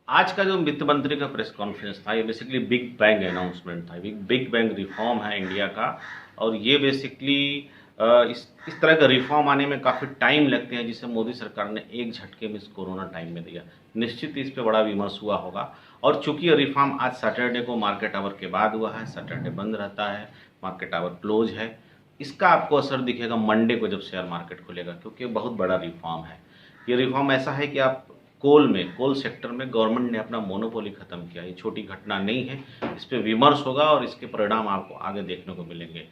आज का जो वित्त मंत्री का प्रेस कॉन्फ्रेंस था, ये बेसिकली बिग बैंग अनाउंसमेंट था। बिग बैंग रिफॉर्म है इंडिया का। और ये बेसिकली इस तरह का रिफॉर्म आने में काफ़ी टाइम लगते हैं, जिसे मोदी सरकार ने एक झटके में इस कोरोना टाइम में दिया। निश्चित इस पे बड़ा विमर्श हुआ होगा। और चूंकि ये रिफॉर्म आज सैटरडे को मार्केट आवर के बाद हुआ है, सैटरडे बंद रहता है, मार्केट आवर क्लोज है, इसका आपको असर दिखेगा मंडे को जब शेयर मार्केट खुलेगा, क्योंकि बहुत बड़ा रिफॉर्म है। ये रिफॉर्म ऐसा है कि आप कोल सेक्टर में गवर्नमेंट ने अपना मोनोपोली खत्म किया। ये छोटी घटना नहीं है, इस पे विमर्श होगा और इसके परिणाम आपको आगे देखने को मिलेंगे।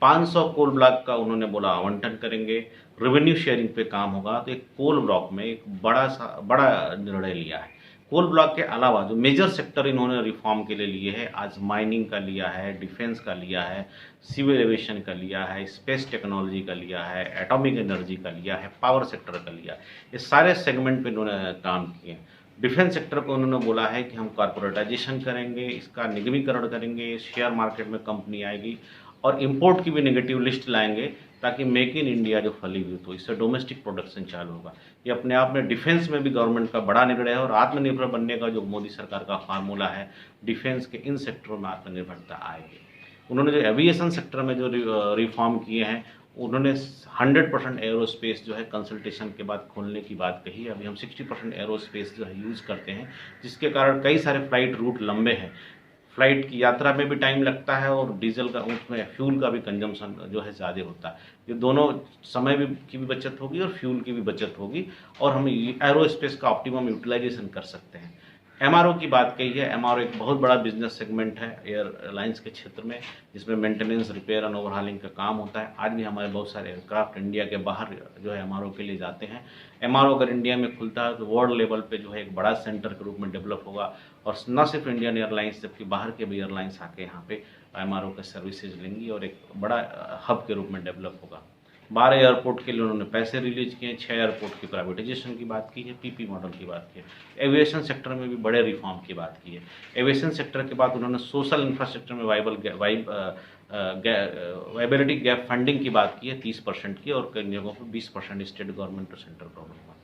500 कोल ब्लॉक का उन्होंने बोला आवंटन करेंगे, रेवेन्यू शेयरिंग पे काम होगा। तो एक कोल ब्लॉक में एक बड़ा निर्णय लिया है। कोल ब्लॉक के अलावा जो मेजर सेक्टर इन्होंने रिफॉर्म के लिए लिए है, आज माइनिंग का लिया है, डिफेंस का लिया है, सिविल एविएशन का लिया है, स्पेस टेक्नोलॉजी का लिया है, एटॉमिक एनर्जी का लिया है, पावर सेक्टर का लिया है। ये सारे सेगमेंट पे इन्होंने काम किए। डिफेंस सेक्टर को उन्होंने बोला है कि हम कॉर्पोरेटाइजेशन करेंगे, इसका निगमीकरण करेंगे, शेयर मार्केट में कंपनी आएगी और इंपोर्ट की भी नेगेटिव लिस्ट लाएंगे, ताकि मेक इन इंडिया जो फलीभूत हो, इससे डोमेस्टिक प्रोडक्शन चालू होगा। ये अपने आप में डिफेंस में भी गवर्नमेंट का बड़ा निर्णय है। और आत्मनिर्भर बनने का जो मोदी सरकार का फार्मूला है, डिफेंस के इन सेक्टरों में आत्मनिर्भरता आएगी। उन्होंने जो एविएशन सेक्टर में जो रिफॉर्म किए हैं, उन्होंने 100% एरोस्पेस जो है कंसल्टेशन के बाद खोलने की बात कही है। अभी हम 60% एरोस्पेस जो है यूज़ करते हैं, जिसके कारण कई सारे फ्लाइट रूट लंबे हैं। फ्लाइट की यात्रा में भी टाइम लगता है और डीजल का, उसमें फ्यूल का भी कंजम्पशन जो है ज़्यादा होता है। ये दोनों समय भी की भी बचत होगी और फ्यूल की भी बचत होगी, और हम एरोस्पेस का ऑप्टिमम यूटिलाइजेशन कर सकते हैं। एमआरओ की बात कही है। एमआरओ एक बहुत बड़ा बिजनेस सेगमेंट है एयरलाइंस के क्षेत्र में, जिसमें मेंटेनेंस, रिपेयर एंड ओवरहालिंग का काम होता है। आज भी हमारे बहुत सारे एयरक्राफ्ट इंडिया के बाहर जो है एमआरओ के लिए जाते हैं। एमआरओ अगर इंडिया में खुलता है तो वर्ल्ड लेवल पे जो है एक बड़ा सेंटर के रूप में डेवलप होगा। और न सिर्फ इंडियन एयरलाइंस, जबकि बाहर के भी एयरलाइंस आके यहाँ पे एमआरओ का सर्विसेज लेंगी और एक बड़ा हब के रूप में डेवलप होगा। 12 एयरपोर्ट के लिए उन्होंने पैसे रिलीज किए, 6 एयरपोर्ट की प्राइवेटाइजेशन की बात की है, पीपी मॉडल की बात की है। एविएशन सेक्टर में भी बड़े रिफॉर्म की बात की है। एविएशन सेक्टर के बाद उन्होंने सोशल इंफ्रास्ट्रक्चर में वाइबिलिटी गैप फंडिंग की बात की है 30% की, और कई जगहों पर 20% स्टेट गवर्नमेंट और सेंट्रल गवर्नमेंट का।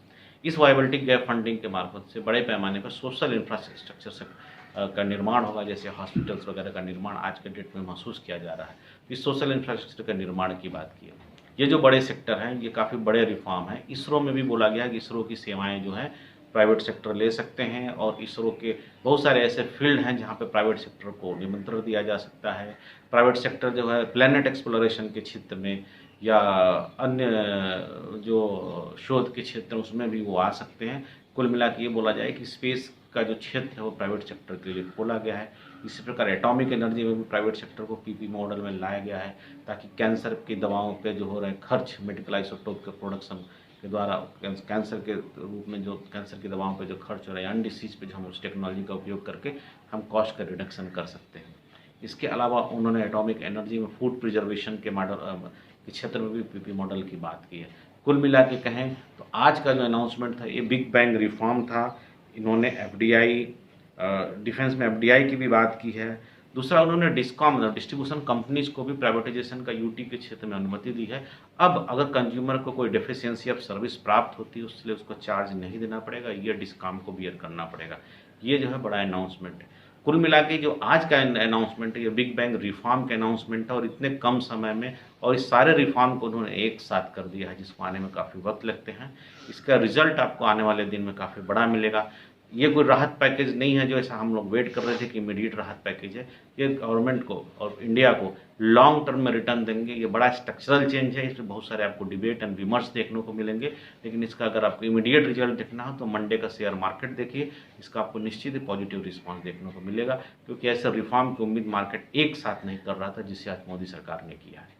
इस वाइबिलिटी गैप फंडिंग के मार्फत से बड़े पैमाने पर सोशल इंफ्रास्ट्रक्चर का निर्माण होगा, जैसे हॉस्पिटल्स वगैरह का निर्माण आज के डेट में महसूस किया जा रहा है। इस सोशल इंफ्रास्ट्रक्चर के निर्माण की बात की है। ये जो बड़े सेक्टर हैं, ये काफ़ी बड़े रिफॉर्म हैं। इसरो में भी बोला गया है कि इसरो की सेवाएं जो हैं प्राइवेट सेक्टर ले सकते हैं, और इसरो के बहुत सारे ऐसे फील्ड हैं जहाँ पे प्राइवेट सेक्टर को निमंत्रण दिया जा सकता है। प्राइवेट सेक्टर जो है प्लैनेट एक्सप्लोरेशन के क्षेत्र में या अन्य जो शोध के क्षेत्र हैं उसमें भी वो आ सकते हैं। कुल मिला के ये बोला जाए कि स्पेस का जो क्षेत्र है वो प्राइवेट सेक्टर के लिए खोला गया है। इसी प्रकार एटॉमिक एनर्जी में भी प्राइवेट सेक्टर को पीपी मॉडल में लाया गया है, ताकि कैंसर की दवाओं पे जो हो रहे खर्च, मेडिकल आइसोटोप के प्रोडक्शन के द्वारा कैंसर के रूप में जो कैंसर की दवाओं पे जो खर्च हो रहा है, अन डिसीज पे हम उस टेक्नोलॉजी का उपयोग करके हम कॉस्ट का रिडक्शन कर सकते हैं। इसके अलावा उन्होंने एटॉमिक एनर्जी में फूड प्रिजर्वेशन के मॉडल के क्षेत्र में भी पीपी मॉडल की बात की है। कुल मिला के कहें तो आज का जो अनाउंसमेंट था ये बिग बैंग रिफॉर्म था। इन्होंने एफडीआई, डिफेंस में एफडीआई की भी बात की है। दूसरा, उन्होंने डिस्कॉम डिस्ट्रीब्यूशन कंपनीज को भी प्राइवेटाइजेशन का यूटी के क्षेत्र में अनुमति दी है। अब अगर कंज्यूमर को कोई डेफिशिएंसी ऑफ सर्विस प्राप्त होती है, उसके लिए उसको चार्ज नहीं देना पड़ेगा, ये डिस्कॉम को बियर करना पड़ेगा। ये जो है बड़ा अनाउंसमेंट है। कुल मिला के जो आज का अनाउंसमेंट है, ये बिग बैंग रिफॉर्म का अनाउंसमेंट है, और इतने कम समय में और इस सारे रिफॉर्म को उन्होंने एक साथ कर दिया है, जिसको आने में काफ़ी वक्त लगते हैं। इसका रिजल्ट आपको आने वाले दिन में काफ़ी बड़ा मिलेगा। ये कोई राहत पैकेज नहीं है जो ऐसा हम लोग वेट कर रहे थे कि इमीडिएट राहत पैकेज है। ये गवर्नमेंट को और इंडिया को लॉन्ग टर्म में रिटर्न देंगे। ये बड़ा स्ट्रक्चरल चेंज है, इसमें बहुत सारे आपको डिबेट एंड विमर्श देखने को मिलेंगे, लेकिन इसका अगर आपको इमीडिएट रिजल्ट देखना हो तो मंडे का शेयर मार्केट देखिए। इसका आपको निश्चित ही पॉजिटिव रिस्पॉन्स देखने को मिलेगा, क्योंकि ऐसे रिफॉर्म की उम्मीद मार्केट एक साथ नहीं कर रहा था जिसे आज मोदी सरकार ने किया है।